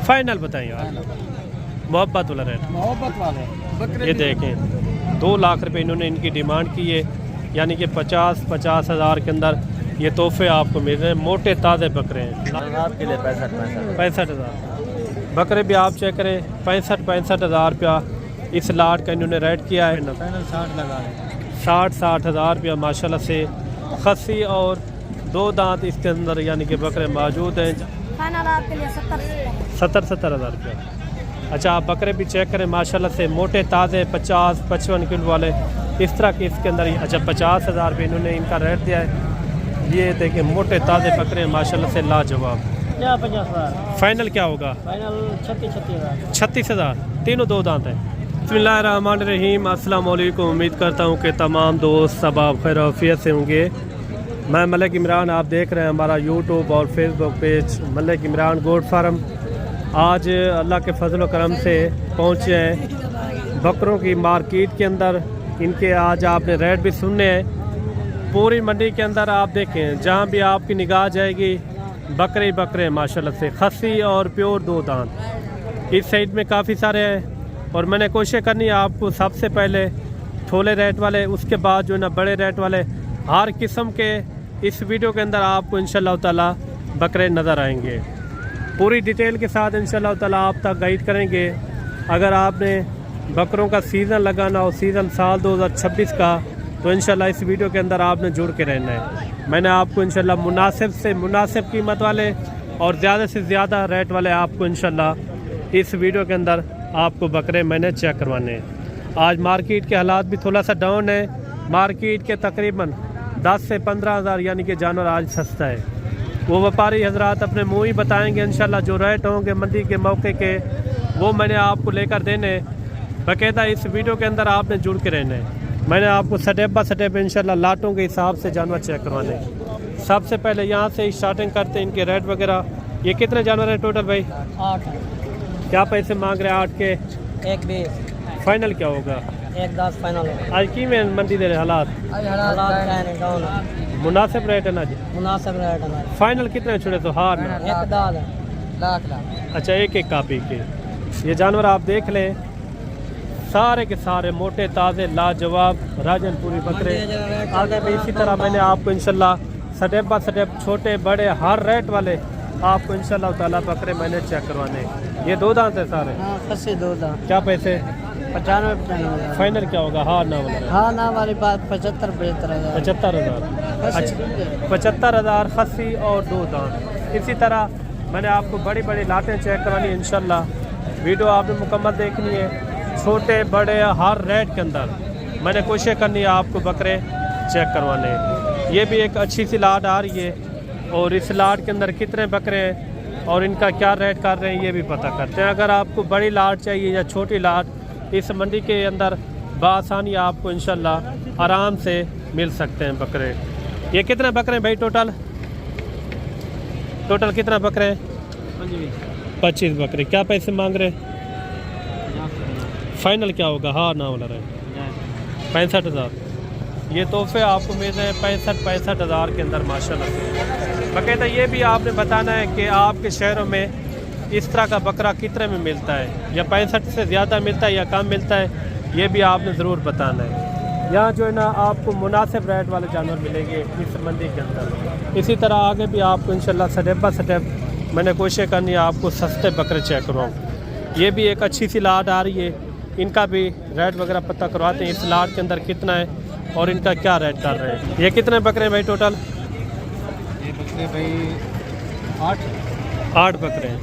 Final बताएं यार, मोहब्बत वाला रेट। मोहब्बत वाले ये देखें 2 लाख रुपए इन्होंने इनकी डिमांड की है, यानी कि 50 हज़ार के अंदर ये तोहफे आपको मिल रहे हैं। मोटे ताज़े बकरे हैं आपके लिए 65 65 हज़ार। बकरे भी आप चेक करें 65 हज़ार रुपया इस लाट का इन्होंने रेट किया है। 60 लगा रहे 60 हज़ार रुपया माशाल्लाह से खस्सी और 2 दांत इसके अंदर यानी कि बकरे मौजूद हैं। फाइनल आपके लिए 70 हज़ार रुपया। अच्छा आप बकरे भी चेक करें माशाल्लाह से मोटे ताज़े 50-55 किलो वाले इस तरह के इसके अंदर। अच्छा 50 हज़ार रुपये इन्होंने इनका रेट दिया है। ये देखें मोटे ताज़े बकरे हैं माशाल्लाह से लाजवाब। 50 हज़ार फाइनल क्या होगा? फाइनल 36 हज़ार। तीनों 2 दांत हैं। बिस्मिल्लाहिर्रहमानिर्रहीम, अस्सलाम वालेकुम। उम्मीद करता हूँ कि तमाम दोस्त सब आप खैर आफियत से होंगे। मैं मलिक इमरान, आप देख रहे हैं हमारा यूट्यूब और Facebook page Malik Imran goat farm. आज अल्लाह के फजल व करम से पहुँचे हैं बकरों की मार्केट के अंदर। इनके आज आपने रेट भी सुनने हैं। पूरी मंडी के अंदर आप देखें जहाँ भी आपकी निगाह जाएगी बकरे बकरे माशाल्लाह से खस्सी और प्योर 2 दांत। इस साइड में काफ़ी सारे हैं और मैंने कोशिश करनी है आपको सबसे पहले थोले रेट वाले, उसके बाद जो है ना बड़े रेट वाले, हर किस्म के इस वीडियो के अंदर आपको इंशाल्लाह ताला बकरे नज़र आएंगे। पूरी डिटेल के साथ इंशाल्लाह ताला आप तक गाइड करेंगे। अगर आपने बकरों का सीज़न लगाना हो, सीज़न साल 2026 का, तो इंशाल्लाह इस वीडियो के अंदर आपने जुड़ के रहना है। मैंने आपको इंशाल्लाह मुनासिब से मुनासिब कीमत वाले और ज़्यादा से ज़्यादा रेट वाले आपको इंशाल्लाह इस वीडियो के अंदर आपको बकरे मैंने चेक करवाने हैं। आज मार्केट के हालात भी थोड़ा सा डाउन है। मार्केट के तकरीबन 10 से 15 हज़ार यानी कि जानवर आज सस्ता है। वो व्यापारी हजरात अपने मुँह ही बताएँगे इंशाल्लाह जो रेट होंगे मंडी के मौके के, वो मैंने आपको लेकर देने। बाकायदा इस वीडियो के अंदर आपने जुड़ के रहना है। मैंने आपको स्टेप बाय स्टेप इंशाल्लाह लाटों के हिसाब से जानवर चेक करवाने। सबसे पहले यहाँ से स्टार्टिंग करते हैं इनके रेट वगैरह। ये कितने जानवर हैं टोटल भाई? 8। क्या पैसे मांग रहे हैं 8 के? 1 फाइनल क्या होगा? 1 फाइनल आज की में मंडी दे रहे हालात मुनासिब रेट है ना जी? मुनासिब रेट है। फाइनल कितने छुड़े तो हार ना? 1 लाख। अच्छा एक कापी के ये जानवर आप देख लें, सारे के सारे मोटे ताज़े लाजवाब राजनपुरी बकरे। आगे भी इसी तरह मैंने आपको इंशाल्लाह स्टेप बाय स्टेप छोटे बड़े हर रेट वाले आपको इंशाल्लाह ताला बकरे मैंने चेक करवाने। ये 2 दांत है सारे? हाँ, खस्सी 2 दांत। क्या पैसे? 95 फाइनल क्या होगा? हाँ ना वाला? हाँ ना वाली बात 75 हज़ार। 75 हज़ार। अच्छा 75 हज़ार खस्सी और 2 दांत। इसी तरह मैंने आपको बड़ी बड़ी लाटें चेक करवानी इंशाल्लाह। वीडियो आपने मुकम्मल देखनी है, छोटे बड़े हर रेट के अंदर मैंने कोशिश करनी है आपको बकरे चेक करवाने। ये भी एक अच्छी सी लाट आ रही है और इस लाट के अंदर कितने बकरे हैं और इनका क्या रेट कर रहे हैं ये भी पता करते हैं। अगर आपको बड़ी लाट चाहिए या छोटी लाट इस मंडी के अंदर बआसानी आपको इंशाल्लाह आराम से मिल सकते हैं बकरे। ये कितने बकरे हैं भाई टोटल कितने बकरे हैं? 25 बकरे। क्या पैसे मांग रहे हैं? फाइनल क्या होगा? हाँ ना वाला रहे 65 हज़ार। ये तोहफे आपको मिल रहे हैं 65 हज़ार के अंदर माशाल्लाह से। बाकायदा ये भी आपने बताना है कि आपके शहरों में इस तरह का बकरा कितने में मिलता है, या 65 से ज़्यादा मिलता है या कम मिलता है, ये भी आपने ज़रूर बताना है। यहाँ जो है ना आपको मुनासिब रेट वाले जानवर मिलेंगे इस मंडी के अंदर। इसी तरह आगे भी आपको इंशाल्लाह स्टेप बाय स्टेप मैंने कोशिश करनी है आपको सस्ते बकरे चेक करवाऊँ। ये भी एक अच्छी सी लाट आ रही है, इनका भी रेट वगैरह पता करवाते हैं। इस लाट के अंदर कितना है और इनका क्या रेट कर रहे हैं। ये कितने बकरे हैं भाई टोटल? ये बकरे भाई 8 बकरे हैं।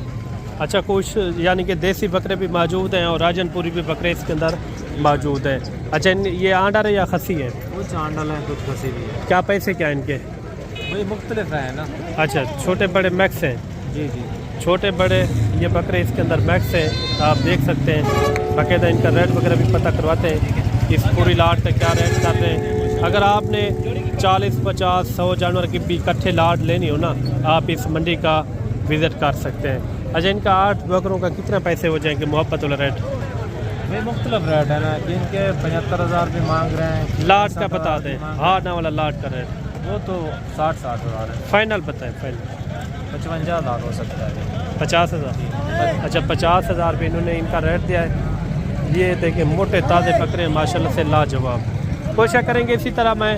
अच्छा कुछ यानी कि देसी बकरे भी मौजूद हैं और राजनपुरी भी बकरे इसके अंदर मौजूद हैं। अच्छा ये आंडर है या खसी है? कुछ आंडल है कुछ खसी भी है। क्या पैसे क्या इनके? भाई मुख्तलिफ है ना। अच्छा छोटे बड़े मैक्स हैं? जी छोटे बड़े ये बकरे इसके अंदर मैक्स हैं, आप देख सकते हैं। बाकायदा इनका रेट वगैरह भी पता करवाते हैं इस पूरी लाट का क्या रेट कर रहे हैं। अगर आपने 40, 50, 100 जानवर की भी इकट्ठे लाट लेनी हो ना, आप इस मंडी का विज़िट कर सकते हैं। अच्छा इनका 8 बकरों का कितना पैसे हो जाएंगे मोहब्बत वाला रेट? भाई मुख्तलिफ रेट है ना, जिनके 75 हज़ार भी मांग रहे हैं। लाट का बता दें, हाँ ना वाला लाट का रेट वो तो 60 हज़ार है। फाइनल बताएं? फाइनल 55 हज़ार हो सकता है। 50,000। अच्छा 50,000 रुपये इन्होंने इनका रेट दिया है। ये देखिए मोटे ताज़े बकरे माशाल्लाह से लाजवाब। कोशिश करेंगे इसी तरह मैं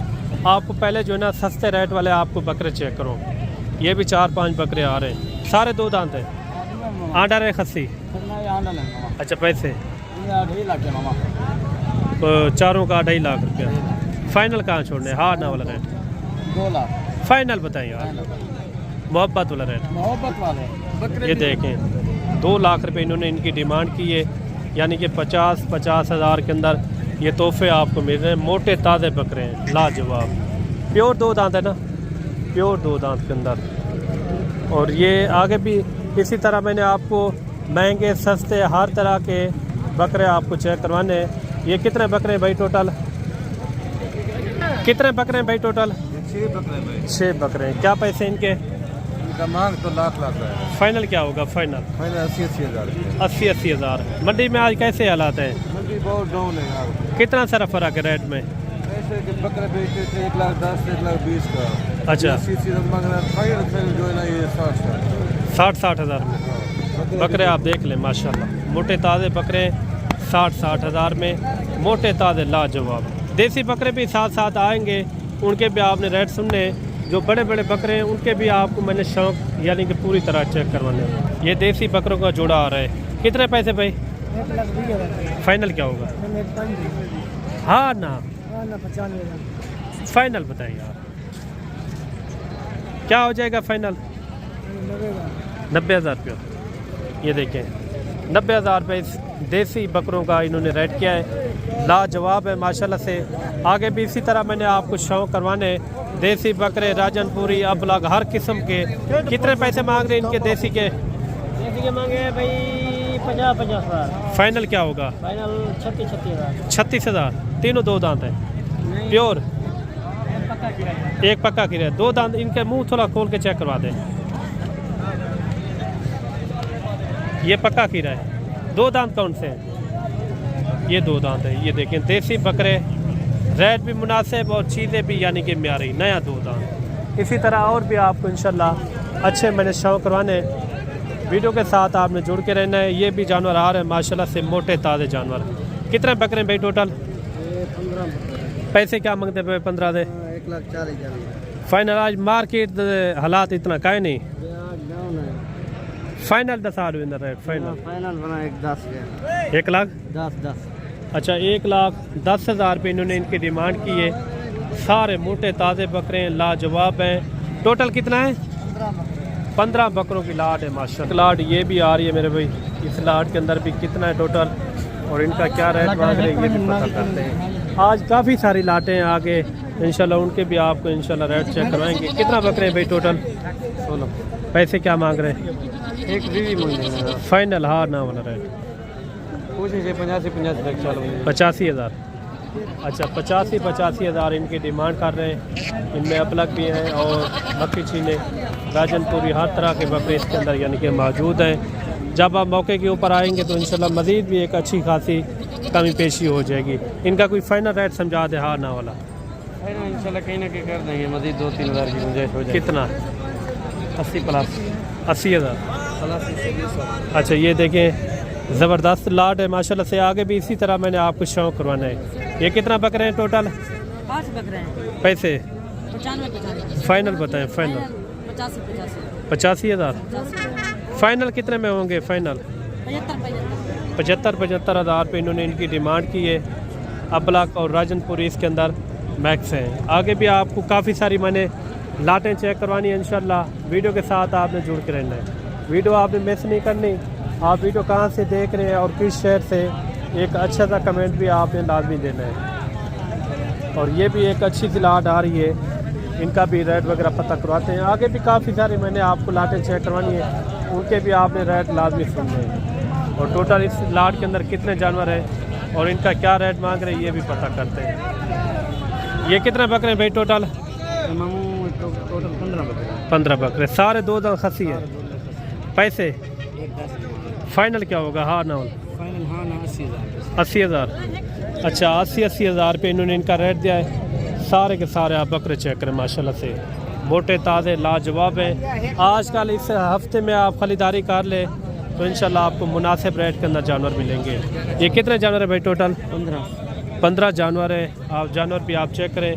आपको पहले जो है ना सस्ते रेट वाले आपको बकरे चेक करूँ। ये भी 4-5 बकरे आ रहे हैं, सारे 2 दांत हैं। आंडा रहे खस्सी। अच्छा पैसे तो चारों का 2.5 लाख रुपया। फाइनल कहाँ छोड़ने? हाँ ना वाला रेट 2 लाख फाइनल बताएं यार, मोहब्बत वाला रेट। मोहब्बत वाले ये देखें 2 लाख रुपए इन्होंने इनकी डिमांड की है, यानी कि 50 हज़ार के अंदर ये तोहफे आपको मिल रहे हैं। मोटे ताज़े बकरे हैं लाजवाब, प्योर 2 दांत है ना, प्योर 2 दांत के अंदर। और ये आगे भी इसी तरह मैंने आपको महंगे सस्ते हर तरह के बकरे आपको चेक करवाने हैं। ये कितने बकरे हैं भाई टोटल? कितने बकरे हैं भाई टोटल? 6 बकरे भाई। 6 बकरे हैं। क्या पैसे इनके? इनका मांग तो लाख है। फाइनल क्या होगा? फाइनल 80 हज़ार। 80 हज़ार। मंडी में आज कैसे हालात हैं? मंडी बहुत डाउन है यार। कितना सारा फर्क है रेट में? ऐसे कि बकरे बेचते थे 1,10,000 1,20,000 का। अच्छा 80 मांग रहा है। फाइनल जो है ना ये 60 हज़ार में बकरे आप देख लें माशाल्लाह। मोटे ताज़े बकरे 60 हज़ार में, मोटे ताज़े लाजवाब। देसी बकरे भी साथ साथ आएंगे, उनके भी आपने रेट सुनने। जो बड़े बड़े बकरे हैं उनके भी आपको मैंने शौक यानी कि पूरी तरह चेक करवाने। ये देसी बकरों का जोड़ा आ रहा है। कितने पैसे भाई? फाइनल क्या होगा? हाँ ना फाइनल बताइए यार, क्या हो जाएगा फाइनल? 90,000 रुपये। ये देखें 90,000 रुपये इस देसी बकरों का इन्होंने रेट किया है। लाजवाब है माशाल्लाह से। आगे भी इसी तरह मैंने आपको शौक करवाने। देसी बकरे राजनपुरी अबलग हर किस्म के। कितने पैसे मांग रहे हैं इनके देसी के? देसी के मांगे भाई 50 हज़ार। फाइनल क्या होगा? फाइनल 36 हज़ार। 36 हज़ार। तीनों 2 दांत हैं प्योर, एक पक्का की रहे। 2 दांत इनके मुंह थोड़ा खोल के चेक करवा दें। ये पक्का खीरा है। 2 दांत कौन से हैं? ये 2 दांत है। ये देखें देसी बकरे, रेट भी मुनासिब और चीज़ें भी यानी कि म्यारी, नया 2 दांत। इसी तरह और भी आपको इंशाल्लाह अच्छे मैंने शौक करवाने। वीडियो के साथ आपने जुड़ के रहना है। ये भी जानवर आ रहे हैं माशाल्लाह से, मोटे ताज़े जानवर। कितने बकरे हैं भाई टोटल? 15 पैसे क्या मांगते हैं? 15 दे। 1,40,000। फाइनल आज मार्केट हालात इतना काहे नहीं? फाइनल 10,000 विंदर रेट फाइनल। फाइनल बना 1,10 के। 1,10,10। अच्छा 1,10,000 रुपये इन्होंने इनकी डिमांड की है। सारे मोटे ताज़े बकरे हैं, लाजवाब हैं। टोटल कितना है? 15 बकरों की लाट है माशाल्लाह। लाट ये भी आ रही है मेरे भाई। इस लाट के अंदर भी कितना है टोटल और इनका क्या रेट मांग रहे हैं ये भी पता करते हैं। आज काफ़ी सारी लाटें हैं आगे इंशाल्लाह, उनके भी आपको इंशाल्लाह रेट चेक करवाएंगे। कितना बकरे हैं भाई टोटल? 16। पैसे क्या मांग रहे हैं? एक बीवी मांगे फाइनल हाँ ना वाला रेट? पूछे 85 लाख चालू 85 हज़ार। अच्छा 85 हज़ार इनकी डिमांड कर रहे हैं। इनमें अपलग भी हैं और बकरी चीने राजनपुरी हर तरह के बकरे इसके अंदर यानी कि मौजूद हैं। जब आप मौके के ऊपर आएंगे तो इंशाल्लाह मज़ीद भी एक अच्छी खासी कमी पेशी हो जाएगी। इनका कोई फाइनल रेट समझा दे हाँ ना वाला? इंशाल्लाह कहीं ना कहीं कर देंगे, मज़ीद 2-3 हज़ार की गुंजाइश हो जाएगी। कितना? 80 प्लस 80 हज़ार। अच्छा ये देखें ज़बरदस्त लाट है माशाल्लाह से। आगे भी इसी तरह मैंने आपको शौक करवाना है। ये कितना बकरे हैं टोटल? 5 बकरे हैं। पैसे 95 फाइनल बताएं। फाइनल 85 हज़ार। फाइनल कितने में होंगे? फाइनल 75 हज़ार रुपये इन्होंने इनकी डिमांड की है। अबलग और राजनपुरी इसके अंदर मैक्स हैं। आगे भी आपको काफ़ी सारी मैंने लाटें चेक करवानी है इंशाल्लाह। वीडियो के साथ आपने जुड़ के रहना है। वीडियो आपने मिस नहीं करनी। आप वीडियो कहाँ से देख रहे हैं और किस शहर से, एक अच्छा सा कमेंट भी आपने लाजमी देना है। और ये भी एक अच्छी सी लाट आ रही है, इनका भी रेट वगैरह पता करवाते हैं। आगे भी काफ़ी सारी मैंने आपको लाटें चेक करवानी है, उनके भी आपने रेट लाजमी सुनने हैं। और टोटल इस लाट के अंदर कितने जानवर हैं और इनका क्या रेट मांग रहे हैं ये भी पता करते हैं। ये कितने बकरे हैं भाई टोटल? टोटल 15 बकरे, सारे 2 दांत खसी है। पैसे फाइनल क्या होगा हाँ ना? फाइनल हाँ ना 80 हज़ार। अच्छा 80 हज़ार रुपये इन्होंने इनका रेट दिया है। सारे के सारे आप बकरे चेक करें माशाल्लाह से, मोटे ताज़े लाजवाब हैं। आजकल इस हफ्ते में आप खरीदारी कर ले तो इंशाल्लाह आपको मुनासिब रेट के अंदर जानवर मिलेंगे। ये कितने जानवर है भाई टोटल? 15 जानवर है। आप जानवर भी आप चेक करें,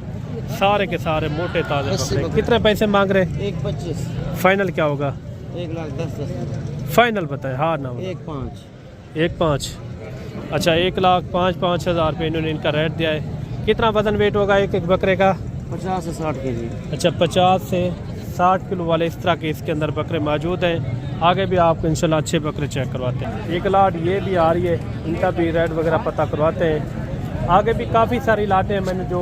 सारे के सारे मोटे ताज़े बकरे। कितने पैसे मांग रहे? 1.25। फाइनल क्या होगा? 1,10,000। फाइनल बताए, हाँ ना? 1.5। 1.5। अच्छा, 1,05,000 रुपये इन्होंने इनका रेट दिया है। कितना वजन वेट होगा एक एक बकरे का? 50 से 60 केजी। अच्छा, 50 से 60 किलो वाले इस तरह के इसके अंदर बकरे मौजूद हैं। आगे भी आपको इंशाल्लाह अच्छे बकरे चेक करवाते हैं। एक लाट ये भी आ रही है, इनका भी रेट वगैरह पता करवाते हैं। आगे भी काफ़ी सारी लाटें हैं, मैंने जो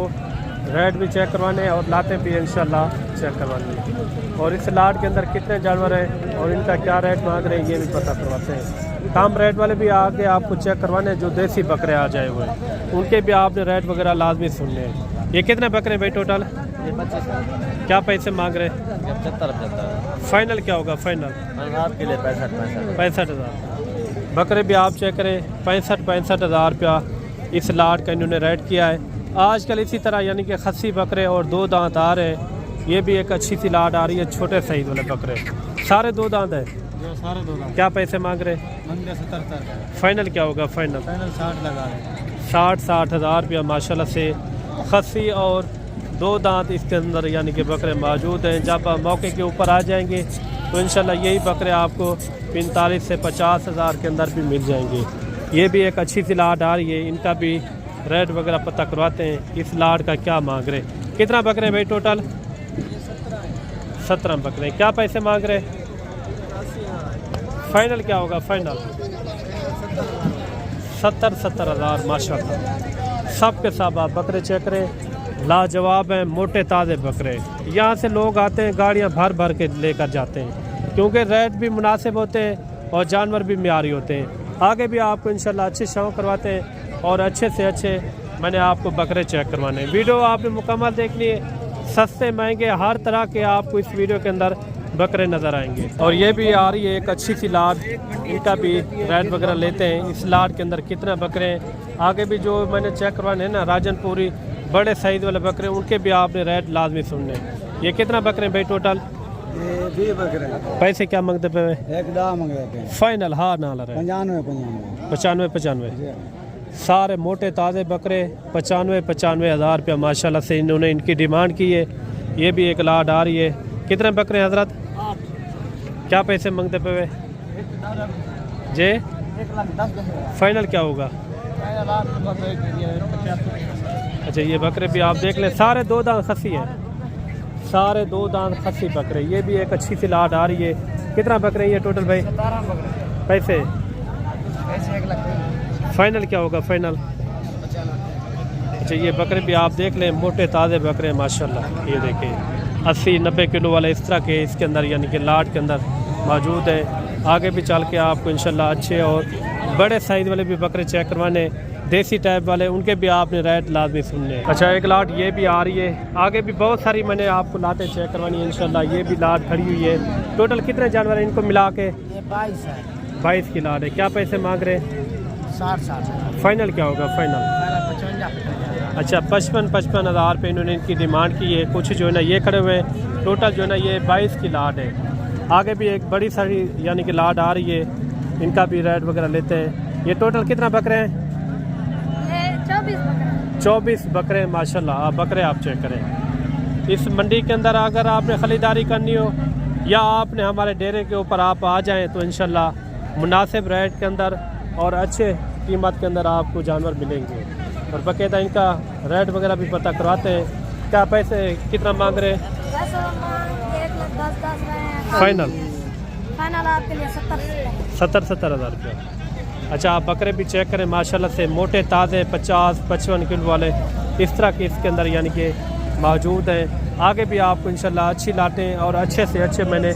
रेट भी चेक करवाने हैं और लाटें भी इंशाल्लाह चेक करवानी है। और इस लाट के अंदर कितने जानवर हैं और इनका क्या रेट मांग रहे हैं ये भी पता करवाते हैं। कम रेट वाले भी आगे आपको चेक करवाने हैं, जो देसी बकरे आ जाए हुए उनके भी आपने रेट वगैरह लाजमी सुनने हैं। ये कितने बकरे भाई टोटल? ये 25। क्या पैसे मांग रहे हैं? 75। फाइनल क्या होगा? फाइनल आपके लिए 65। 65,000 बकरे भी आप चेक करें। 65,000 रुपया इस लाट का इन्होंने रेट किया है। आजकल इसी तरह यानी कि खस्सी बकरे और 2 दांत आ रहे हैं। ये भी एक अच्छी सी लाट आ रही है, छोटे साइज वाले बकरे, सारे 2 दांत है। सारे 2 दांत। क्या पैसे मांग रहे? 70। फाइनल क्या होगा? फाइनल 60 लगा रहे। 60,000 रुपया माशाल्लाह से खस्सी और 2 दांत इसके अंदर यानी कि बकरे मौजूद हैं। जब आप मौके के ऊपर आ जाएंगे तो इंशाल्लाह यही बकरे आपको 45 से 50,000 के अंदर भी मिल जाएंगे। ये भी एक अच्छी सी लाट आ रही है, इनका भी रेट वगैरह पता करवाते हैं। इस लाट का क्या मांग रहे? कितना बकरे भाई टोटल? 17 बकरे। क्या पैसे मांग रहे? फाइनल क्या होगा? फाइनल 70,000 माशाल्लाह। सब के सब आप बकरे चेक करें, लाजवाब हैं, मोटे ताज़े बकरे। यहाँ से लोग आते हैं, गाड़ियाँ भर भर के लेकर जाते हैं, क्योंकि रेट भी मुनासिब होते हैं और जानवर भी म्यारी होते हैं। आगे भी आपको इंशाल्लाह अच्छे शौक करवाते हैं और अच्छे से अच्छे मैंने आपको बकरे चेक करवाने हैं। वीडियो आपने मुकम्मल देखनी है। सस्ते महंगे हर तरह के आपको इस वीडियो के अंदर बकरे नज़र आएंगे। और ये भी आ रही है एक अच्छी सी लाट, इनका भी रेट वगैरह लेते हैं। इस लाट के अंदर कितने बकरे हैं, आगे भी जो मैंने चेक करवाने हैं ना, राजनपुरी बड़े साइज वाले बकरे, उनके भी आपने रेट लाजमी सुनने। ये कितना बकरे भाई टोटल? ये 20 बकरे। पैसे क्या मांगते पे? एक दाम मांग रहे हैं। फाइनल हाँ ना रहे? 95,000 सारे मोटे ताज़े बकरे 95,000 रुपया माशाल्लाह से इन्होंने इनकी डिमांड की है। ये भी एक लाट आ रही है। कितने बकरे हैं हजरत? 8। क्या पैसे मांगते पे जे? 1,10,000। फाइनल क्या होगा? अच्छा, ये बकरे भी आप देख लें, सारे 2 दांत खस्सी हैं, सारे 2 दांत खस्सी बकरे। ये भी एक अच्छी सी लाट आ रही है। कितना बकरे ये टोटल भाई? 17 बकरे। पैसे 1 लाख। फाइनल क्या होगा? फाइनल 95। अच्छा, ये बकरे भी आप देख लें, मोटे ताज़े बकरे माशाल्लाह। ये देखें 80-90 किलो वाले इस तरह के इसके अंदर यानी कि लाट के अंदर मौजूद है। आगे भी चल के आपको इंशाल्लाह अच्छे और बड़े साइज़ वाले भी बकरे चेक करवाने, देसी टाइप वाले, उनके भी आपने रेट लाजमी सुनने। अच्छा, एक लाट ये भी आ रही है। आगे भी बहुत सारी मैंने आपको लाटें चेक करवानी है इंशाल्लाह। ये भी लाट खड़ी हुई है। टोटल कितने जानवर हैं इनको मिला के? ये 22 है। 22 की लाट है। क्या पैसे मांग रहे हैं? 60। फाइनल क्या होगा? फाइनल 55। अच्छा, 55,000 रुपये इन्होंने इनकी डिमांड की है। कुछ जो है ना ये खड़े हुए हैं, टोटल जो है ना ये 22 की लाट है। आगे भी एक बड़ी सारी यानी कि लाट आ रही है, इनका भी रेट वगैरह लेते हैं। ये टोटल कितना बकरे हैं? 24 बकरे माशाल्लाह। आप बकरे आप चेक करें। इस मंडी के अंदर अगर आपने ख़रीदारी करनी हो या आपने हमारे डेरे के ऊपर आप आ जाएं तो इंशाल्लाह मुनासिब रेट के अंदर और अच्छे कीमत के अंदर आपको जानवर मिलेंगे। और बाकायदा इनका रेट वगैरह भी पता करवाते हैं। क्या पैसे कितना मांग रहे हैं? 1,10,000। फाइनल आपके लिए 70,000 रुपये। अच्छा, आप बकरे भी चेक करें माशाल्लाह से, मोटे ताज़े 50-55 किलो वाले इस तरह के इसके अंदर यानी कि मौजूद हैं। आगे भी आपको इंशाल्लाह अच्छी लाटें और अच्छे से अच्छे मैंने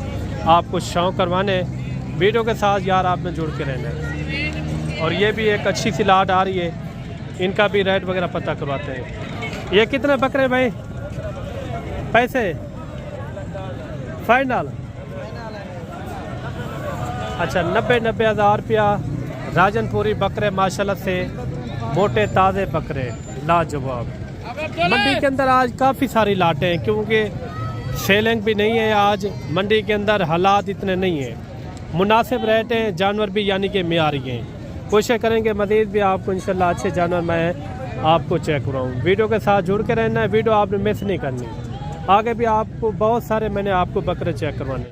आपको शौक करवाने। वीडियो के साथ यार आपने जुड़ के रहना है। और ये भी एक अच्छी सी लाट आ रही है, इनका भी रेट वगैरह पता करवाते हैं। ये कितने बकरे भाई? पैसे फाइनल अच्छा 90,000 रुपया। राजनपुरी बकरे माशाल्लाह से मोटे ताज़े बकरे लाजवाब। मंडी के अंदर आज काफ़ी सारी लाटें हैं, क्योंकि सेलिंग भी नहीं है। आज मंडी के अंदर हालात इतने नहीं हैं, मुनासिब रेट हैं, जानवर भी यानी कि मेयारी हैं। कोशिश करेंगे मज़ीद भी आपको इंशाल्लाह अच्छे जानवर मैं आपको चेक कराऊँ। वीडियो के साथ जुड़ के रहना है, वीडियो आपने मिस नहीं करनी। आगे भी आपको बहुत सारे मैंने आपको बकरे चेक करवाने।